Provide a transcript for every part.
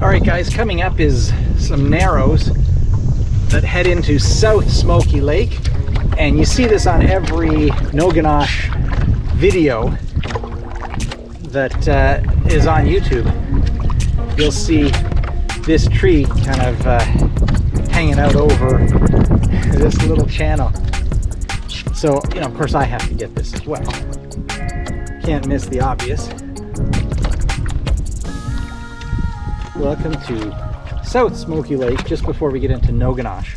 All right, guys, coming up is some narrows that head into South Smoky Lake, and you see this on every Noganosh video that is on YouTube. You'll see this tree kind of hanging out over this little channel. So, you know, of course I have to get this as well. Can't miss the obvious. Welcome to South Smoky Lake, just before we get into Noganosh.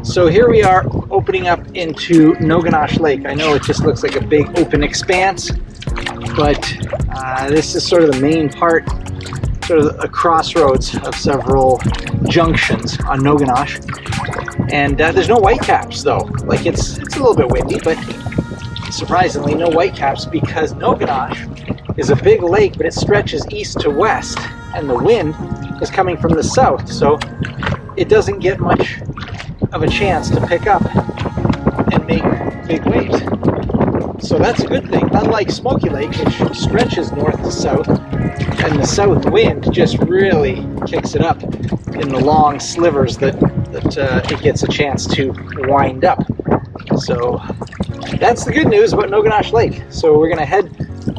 So here we are opening up into Noganosh Lake. I know it just looks like a big open expanse, but this is sort of the main part, sort of a crossroads of several junctions on Noganosh. And there's no whitecaps though. Like it's a little bit windy, but surprisingly no whitecaps, because Noganosh is a big lake, but it stretches east to west, and the wind is coming from the south, so it doesn't get much of a chance to pick up and make big waves. So that's a good thing. Unlike Smoky Lake, which stretches north to south, and the south wind just really kicks it up in the long slivers that it gets a chance to wind up. So that's the good news about Noganosh Lake. So we're going to head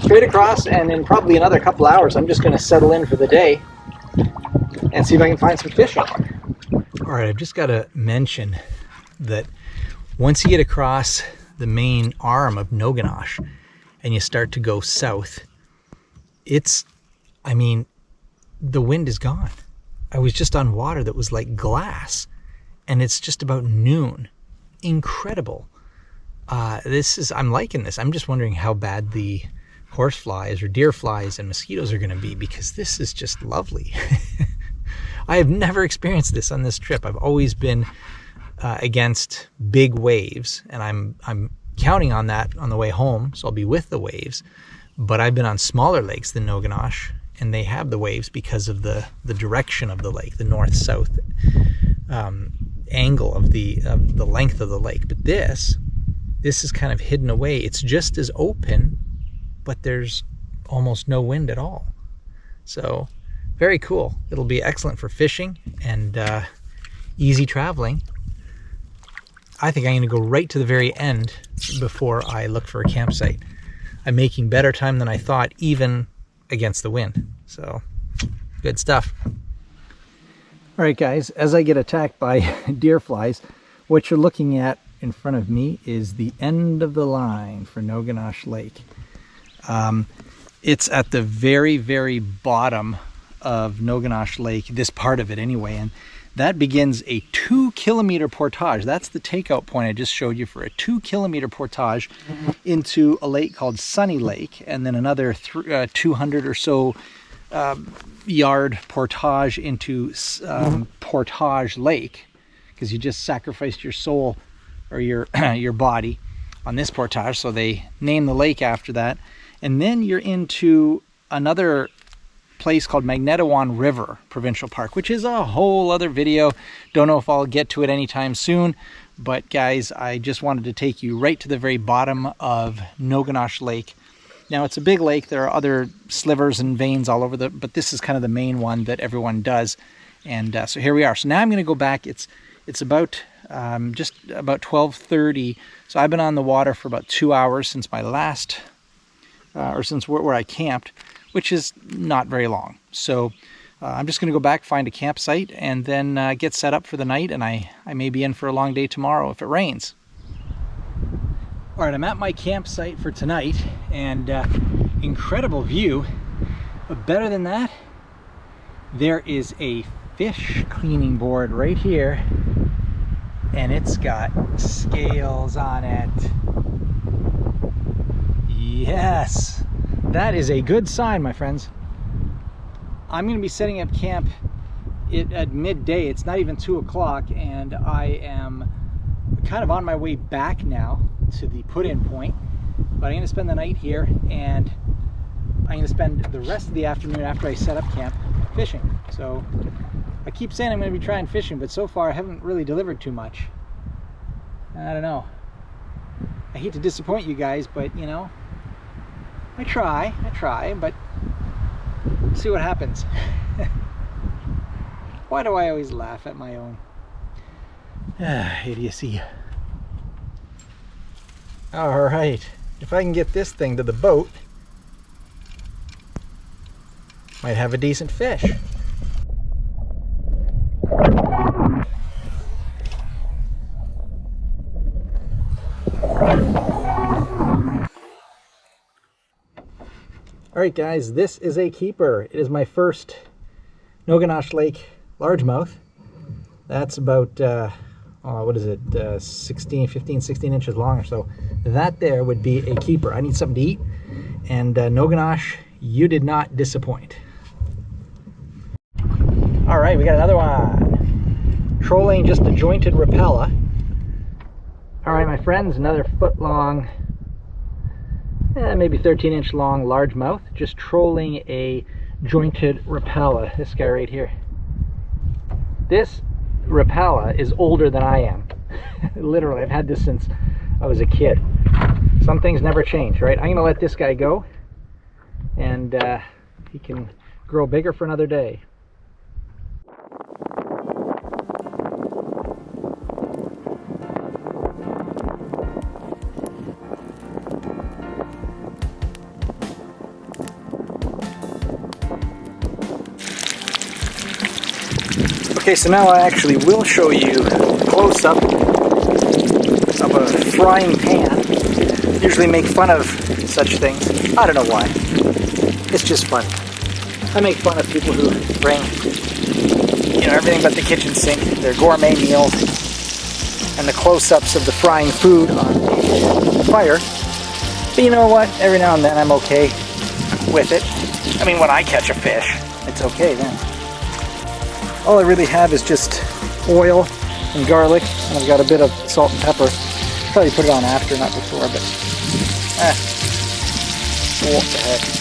straight across, and in probably another couple hours I'm just going to settle in for the day and see if I can find some fish. All right, I've just got to mention that once you get across the main arm of Noganosh and you start to go south, I mean, the wind is gone. I was just on water that was like glass, and it's just about noon. Incredible. I'm liking this. I'm just wondering how bad the horseflies or deer flies and mosquitoes are going to be, because this is just lovely. I have never experienced this on this trip. I've always been against big waves, and I'm counting on that on the way home, so I'll be with the waves. But I've been on smaller lakes than Noganosh, and they have the waves because of the direction of the lake, the north-south angle of the length of the lake. But this is kind of hidden away. It's just as open, but there's almost no wind at all. So very cool. It'll be excellent for fishing and easy traveling. I think I'm going to go right to the very end before I look for a campsite. I'm making better time than I thought, even against the wind. So, good stuff. All right, guys, as I get attacked by deer flies, what you're looking at in front of me is the end of the line for Noganosh Lake. It's at the very, very bottom of Noganosh Lake, this part of it anyway, and that begins a 2-kilometer portage. That's the takeout point I just showed you, for a 2-kilometer portage into a lake called Sunny Lake, and then another 200 or so yard portage into Portage Lake, because you just sacrificed your soul or your body on this portage, so they named the lake after that. And then you're into another place called Noganosh River Provincial Park, which is a whole other video. Don't know if I'll get to it anytime soon, but guys, I just wanted to take you right to the very bottom of Noganosh Lake. Now, it's a big lake. There are other slivers and veins all over but this is kind of the main one that everyone does. And so here we are. So now I'm going to go back. It's about just about 12:30. So I've been on the water for about 2 hours since my last since where I camped, which is not very long. So I'm just going to go back, find a campsite, and then get set up for the night, and I may be in for a long day tomorrow if it rains. All right, I'm at my campsite for tonight, and incredible view. But better than that, there is a fish cleaning board right here, and it's got scales on it. Yes, that is a good sign, my friends. I'm going to be setting up camp at midday. It's not even 2 o'clock, and I am I'm kind of on my way back now to the put-in point, but I'm going to spend the night here, and I'm going to spend the rest of the afternoon after I set up camp fishing. So I keep saying I'm going to be trying fishing, but so far I haven't really delivered too much. I don't know. I hate to disappoint you guys, but you know, I try, but see what happens. Why do I always laugh at my own idiocy? All right, if I can get this thing to the boat, might have a decent fish. All right, guys, this is a keeper. It is my first Noganosh Lake largemouth. That's about, what is it, 15, 16 inches long or so. That there would be a keeper. I need something to eat, and Noganosh, you did not disappoint. All right, we got another one. Trolling just a jointed rapella. All right, my friends, another foot long, maybe 13-inch long largemouth, just trolling a jointed rapella. This guy right here. This rapella is older than I am. Literally, I've had this since I was a kid. Some things never change, right? I'm gonna let this guy go, and he can grow bigger for another day. Okay, so now I actually will show you a close-up of a frying pan. Usually make fun of such things. I don't know why. It's just fun. I make fun of people who bring, you know, everything but the kitchen sink, their gourmet meals, and the close-ups of the frying food on the fire. But you know what? Every now and then I'm okay with it. I mean, when I catch a fish, it's okay then. All I really have is just oil and garlic, and I've got a bit of salt and pepper. Probably put it on after, not before, but what the heck.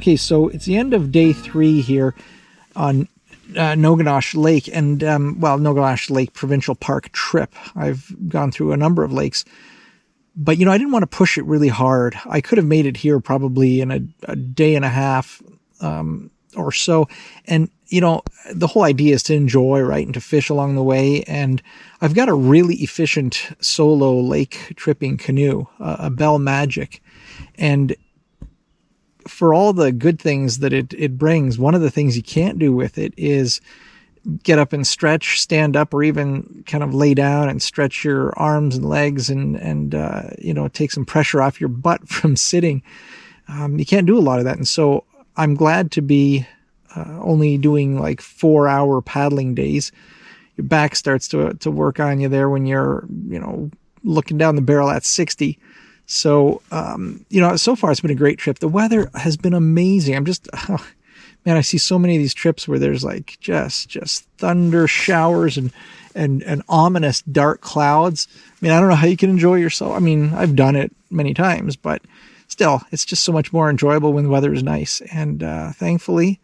Okay, so it's the end of day 3 here on Noganosh Lake and, well, Noganosh Lake Provincial Park trip. I've gone through a number of lakes, but, you know, I didn't want to push it really hard. I could have made it here probably in a day and a half or so. And, you know, the whole idea is to enjoy, right, and to fish along the way. And I've got a really efficient solo lake tripping canoe, a Bell Magic. And for all the good things that it brings, one of the things you can't do with it is get up and stretch, stand up, or even kind of lay down and stretch your arms and legs and you know, take some pressure off your butt from sitting. You can't do a lot of that. And so I'm glad to be only doing like 4-hour paddling days. Your back starts to work on you there when you're, you know, looking down the barrel at 60. So, you know, so far it's been a great trip. The weather has been amazing. I'm just, oh, man, I see so many of these trips where there's like just thunder showers and ominous dark clouds. I mean, I don't know how you can enjoy yourself. I mean, I've done it many times, but still, it's just so much more enjoyable when the weather is nice. And thankfully,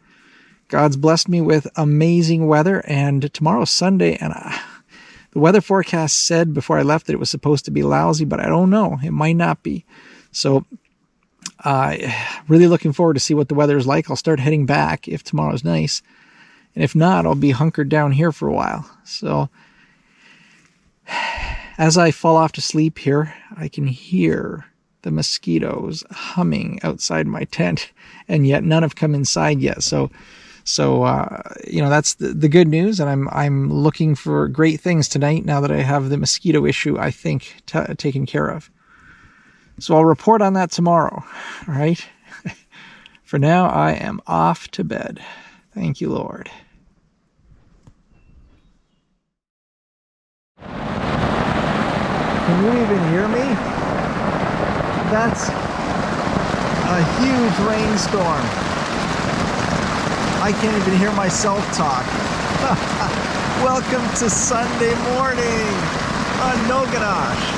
God's blessed me with amazing weather. And tomorrow's Sunday, and the weather forecast said before I left that it was supposed to be lousy, but I don't know. It might not be. So really looking forward to see what the weather is like. I'll start heading back if tomorrow's nice. And if not, I'll be hunkered down here for a while. So as I fall off to sleep here, I can hear the mosquitoes humming outside my tent, and yet none have come inside yet. So you know, that's the good news, and I'm looking for great things tonight now that I have the mosquito issue, I think, taken care of. So I'll report on that tomorrow, all right? For now, I am off to bed. Thank you, Lord. Can you even hear me? That's a huge rainstorm. I can't even hear myself talk. Welcome to Sunday morning on Noganosh.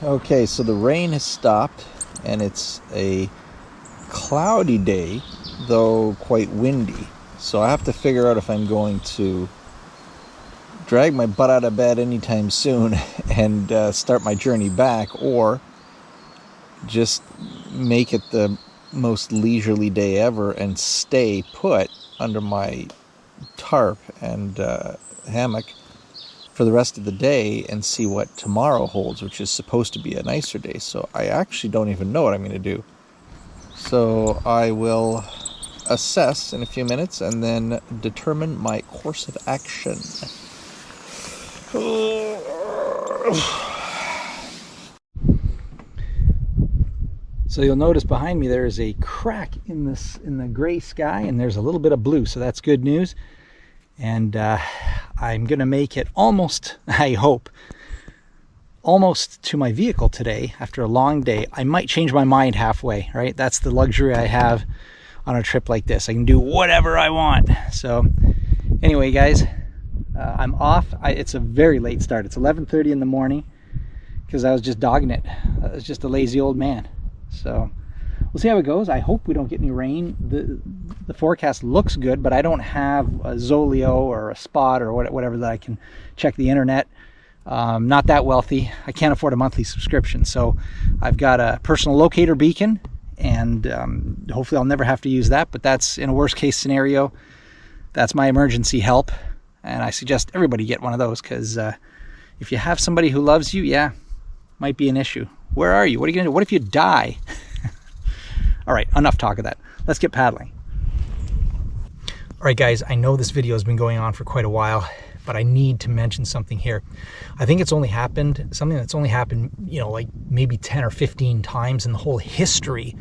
Okay, so the rain has stopped, and it's a cloudy day, though quite windy. So I have to figure out if I'm going to drag my butt out of bed anytime soon and start my journey back, or just make it the most leisurely day ever and stay put under my tarp and hammock for the rest of the day and see what tomorrow holds, which is supposed to be a nicer day. So I actually don't even know what I'm going to do. So I will assess in a few minutes and then determine my course of action. So you'll notice behind me there is a crack in the gray sky, and there's a little bit of blue, so that's good news. And I'm gonna make it almost, I hope, almost to my vehicle today after a long day. I might change my mind halfway, right? That's the luxury I have on a trip like this. I can do whatever I want. So anyway, guys, I'm off. It's a very late start. It's 11:30 in the morning because I was just dogging it. I was just a lazy old man. So we'll see how it goes. I hope we don't get any rain. The forecast looks good, but I don't have a Zoleo or a Spot or whatever that I can check the internet. Not that wealthy. I can't afford a monthly subscription. So I've got a personal locator beacon, and hopefully I'll never have to use that. But that's in a worst case scenario. That's my emergency help. And I suggest everybody get one of those, because if you have somebody who loves you, yeah, might be an issue. Where are you? What are you going to do? What if you die? All right, enough talk of that. Let's get paddling. All right, guys, I know this video has been going on for quite a while, but but I need to mention something here. I think it's only happened, something that's only happened, you know, like maybe 10 or 15 times in the whole history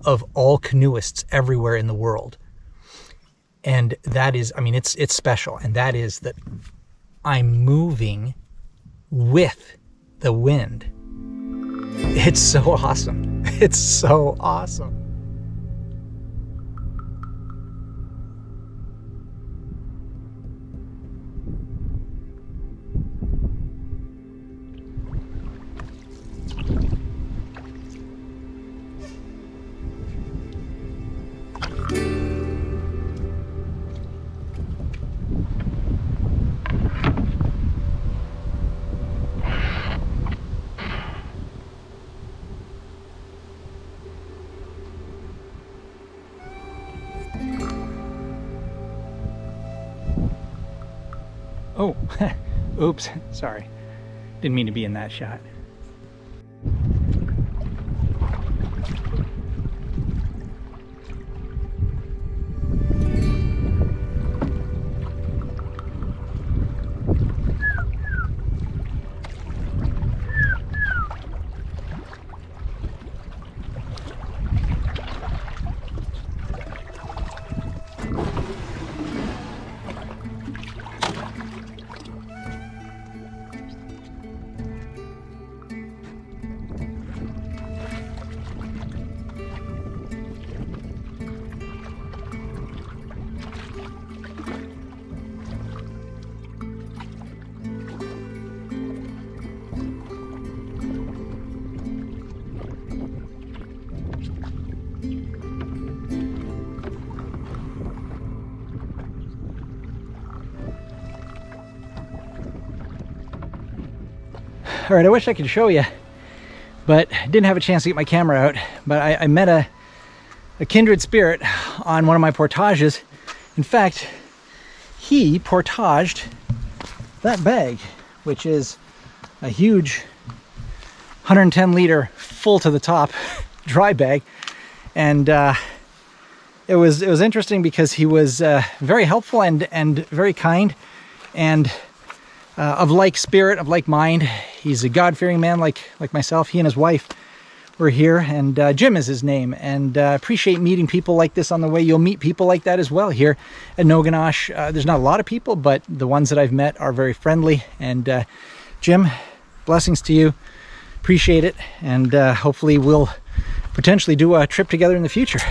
of all canoeists everywhere in the world. And that is, I mean, it's special. And that is that I'm moving with the wind. It's so awesome. It's so awesome. Oh, oops, sorry. Didn't mean to be in that shot. All right, I wish I could show you, but didn't have a chance to get my camera out. But I met a kindred spirit on one of my portages. In fact, he portaged that bag, which is a huge 110 liter full to the top dry bag. And it was interesting because he was very helpful and very kind, and of like spirit, of like mind. He's a God-fearing man like myself. He and his wife were here, and Jim is his name. And appreciate meeting people like this on the way. You'll meet people like that as well here at Noganosh. There's not a lot of people, but the ones that I've met are very friendly. And Jim, blessings to you. Appreciate it, and hopefully we'll potentially do a trip together in the future.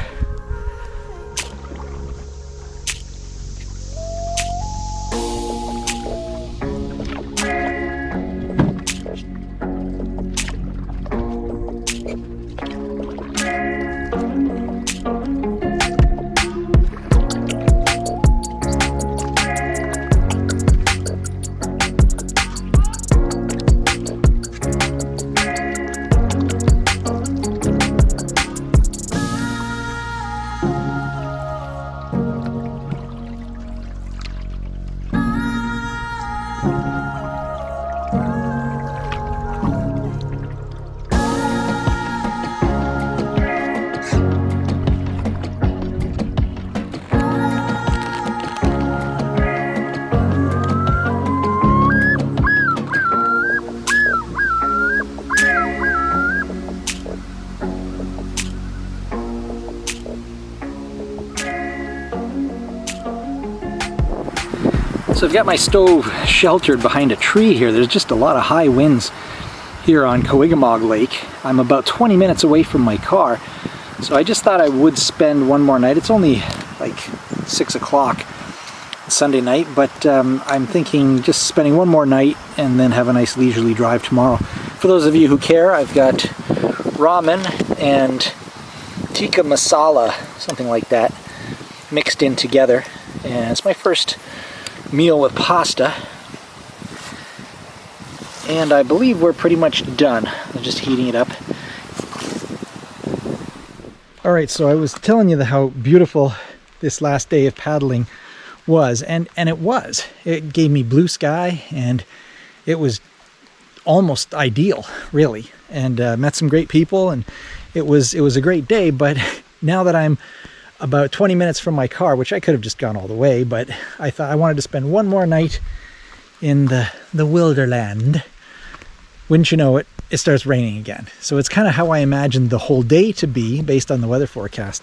So I've got my stove sheltered behind a tree here. There's just a lot of high winds here on Noganosh Lake. I'm about 20 minutes away from my car, so I just thought I would spend one more night. It's only like 6 o'clock Sunday night, but I'm thinking just spending one more night and then have a nice leisurely drive tomorrow. For those of you who care, I've got ramen and tikka masala, something like that, mixed in together. And it's my first meal with pasta, and I believe we're pretty much done. I'm just heating it up. All right, so I was telling you how beautiful this last day of paddling was, and it was. It gave me blue sky, and it was almost ideal, really. And met some great people, and it was a great day. But now that I'm about 20 minutes from my car, which I could have just gone all the way, but I thought I wanted to spend one more night in the wilderland, wouldn't you know it, it starts raining again. So it's kind of how I imagined the whole day to be based on the weather forecast.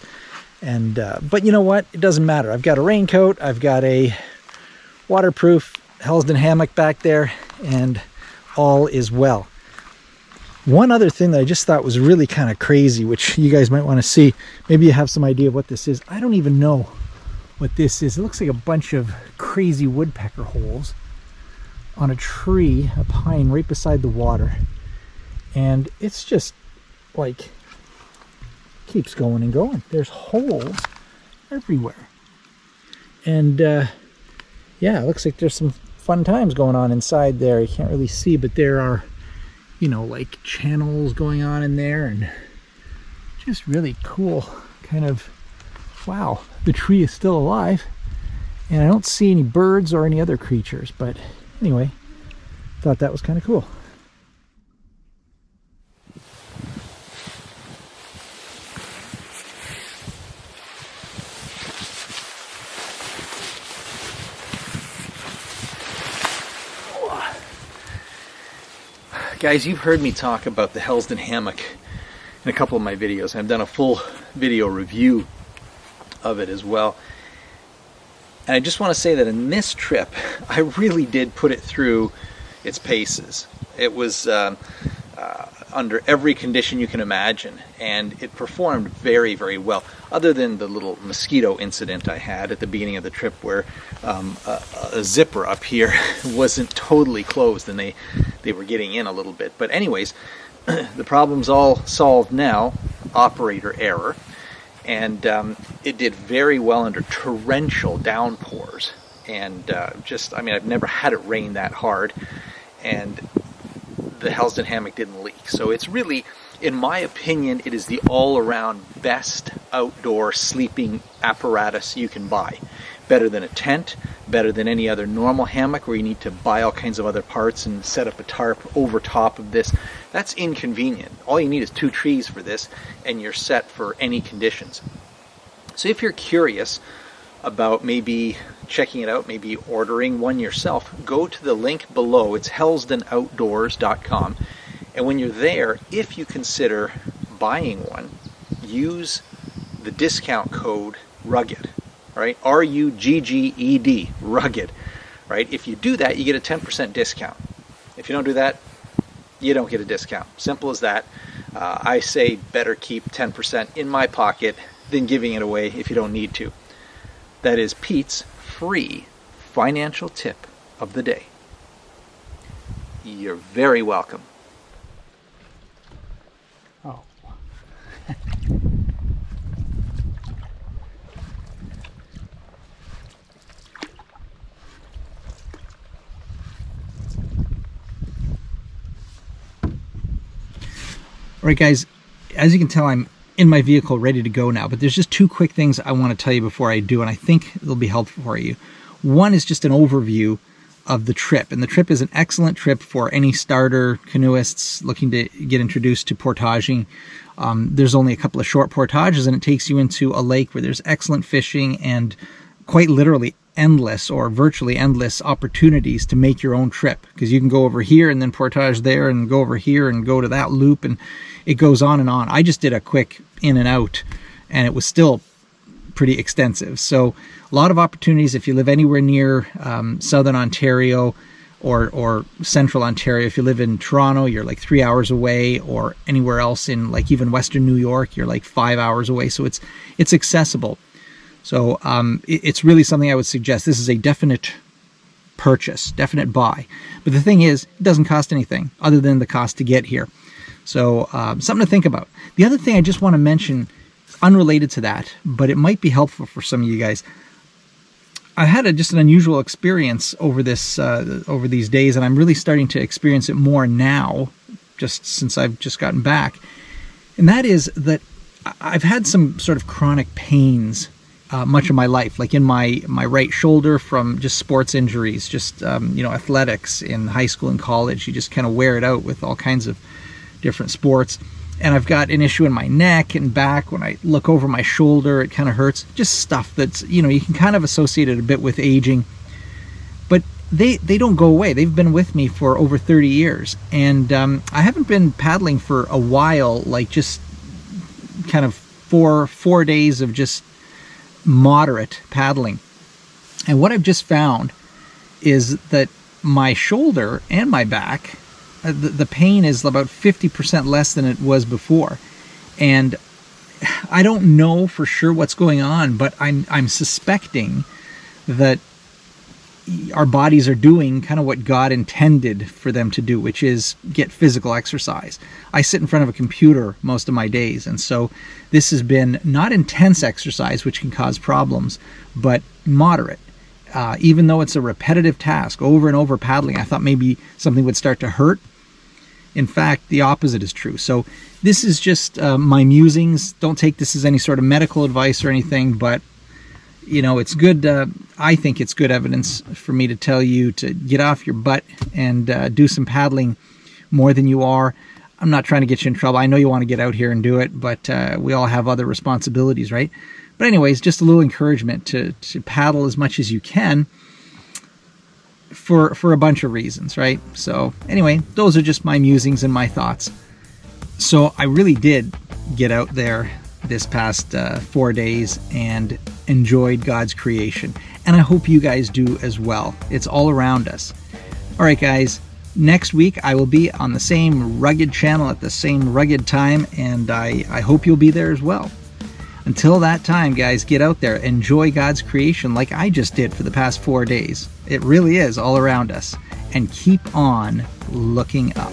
And but you know what? It doesn't matter. I've got a raincoat. I've got a waterproof Helsden hammock back there, and all is well. One other thing that I just thought was really kind of crazy, which you guys might want to see. Maybe you have some idea of what this is. I don't even know what this is. It looks like a bunch of crazy woodpecker holes on a tree, a pine right beside the water. And it's just like keeps going and going. There's holes everywhere. And yeah, it looks like there's some fun times going on inside there. You can't really see, but there are, you know, like channels going on in there, and just really cool kind of, wow, the tree is still alive. And I don't see any birds or any other creatures, but anyway, thought that was kind of cool. Guys, you've heard me talk about the Helsden hammock in a couple of my videos. I've done a full video review of it as well. And I just want to say that in this trip, I really did put it through its paces. It was under every condition you can imagine, and it performed very, very well, other than the little mosquito incident I had at the beginning of the trip where a zipper up here wasn't totally closed and they were getting in a little bit. But anyways, the problem's all solved now, operator error, and it did very well under torrential downpours. And just, I mean, I've never had it rain that hard, and the Helsden hammock didn't leak. So it's really, in my opinion, it is the all-around best outdoor sleeping apparatus you can buy. Better than a tent, better than any other normal hammock where you need to buy all kinds of other parts and set up a tarp over top of this. That's inconvenient. All you need is 2 trees for this, and you're set for any conditions. So if you're curious about maybe checking it out, maybe ordering one yourself, go to the link below. It's helsdenoutdoors.com. And when you're there, if you consider buying one, use the discount code RUGGED, right? RUGGED, RUGGED, right? If you do that, you get a 10% discount. If you don't do that, you don't get a discount. Simple as that. I say better keep 10% in my pocket than giving it away if you don't need to. That is Pete's free financial tip of the day. You're very welcome. Oh. All right, guys, as you can tell, I'm in my vehicle ready to go now, but there's just 2 quick things I want to tell you before I do, and I think they'll be helpful for you. One is just an overview of the trip, and the trip is an excellent trip for any starter canoeists looking to get introduced to portaging. There's only a couple of short portages, and it takes you into a lake where there's excellent fishing and quite literally endless or virtually endless opportunities to make your own trip, because you can go over here and then portage there and go over here and go to that loop, and it goes on and on. I just did a quick in and out, and it was still pretty extensive. So a lot of opportunities if you live anywhere near southern Ontario or central Ontario. If you live in Toronto, you're like 3 hours away, or anywhere else in like even western New York, you're like 5 hours away. So it's accessible. So it's really something I would suggest. This is a definite purchase, definite buy. But the thing is, it doesn't cost anything other than the cost to get here. So something to think about. The other thing I just want to mention, unrelated to that, but it might be helpful for some of you guys. I had just an unusual experience over these days, and I'm really starting to experience it more now, just since I've just gotten back. And that is that I've had some sort of chronic pains much of my life, like in my right shoulder from just sports injuries, just athletics in high school and college. You just kind of wear it out with all kinds of different sports. And I've got an issue in my neck and back. When I look over my shoulder, it kind of hurts. Just stuff that's, you can kind of associate it a bit with aging. But they don't go away. They've been with me for over 30 years. And I haven't been paddling for a while, like just kind of four days of just moderate paddling. And what I've just found is that my shoulder and my back, the pain is about 50% less than it was before. And I don't know for sure what's going on, but I'm suspecting that our bodies are doing kind of what God intended for them to do, which is get physical exercise. I sit in front of a computer most of my days, and so this has been not intense exercise, which can cause problems, but moderate. Even though it's a repetitive task, over and over paddling, I thought maybe something would start to hurt. In fact, the opposite is true. So this is just my musings. Don't take this as any sort of medical advice or anything, but you know, it's good. I think it's good evidence for me to tell you to get off your butt and do some paddling more than you are. I'm not trying to get you in trouble. I know you want to get out here and do it, but we all have other responsibilities, right? But anyways, just a little encouragement to paddle as much as you can for a bunch of reasons, right? So anyway, those are just my musings and my thoughts. So I really did get out there this past 4 days and enjoyed God's creation. And I hope you guys do as well. It's all around us. All right, guys. Next week, I will be on the same rugged channel at the same rugged time, and I hope you'll be there as well. Until that time, guys, get out there. Enjoy God's creation like I just did for the past 4 days. It really is all around us. And keep on looking up.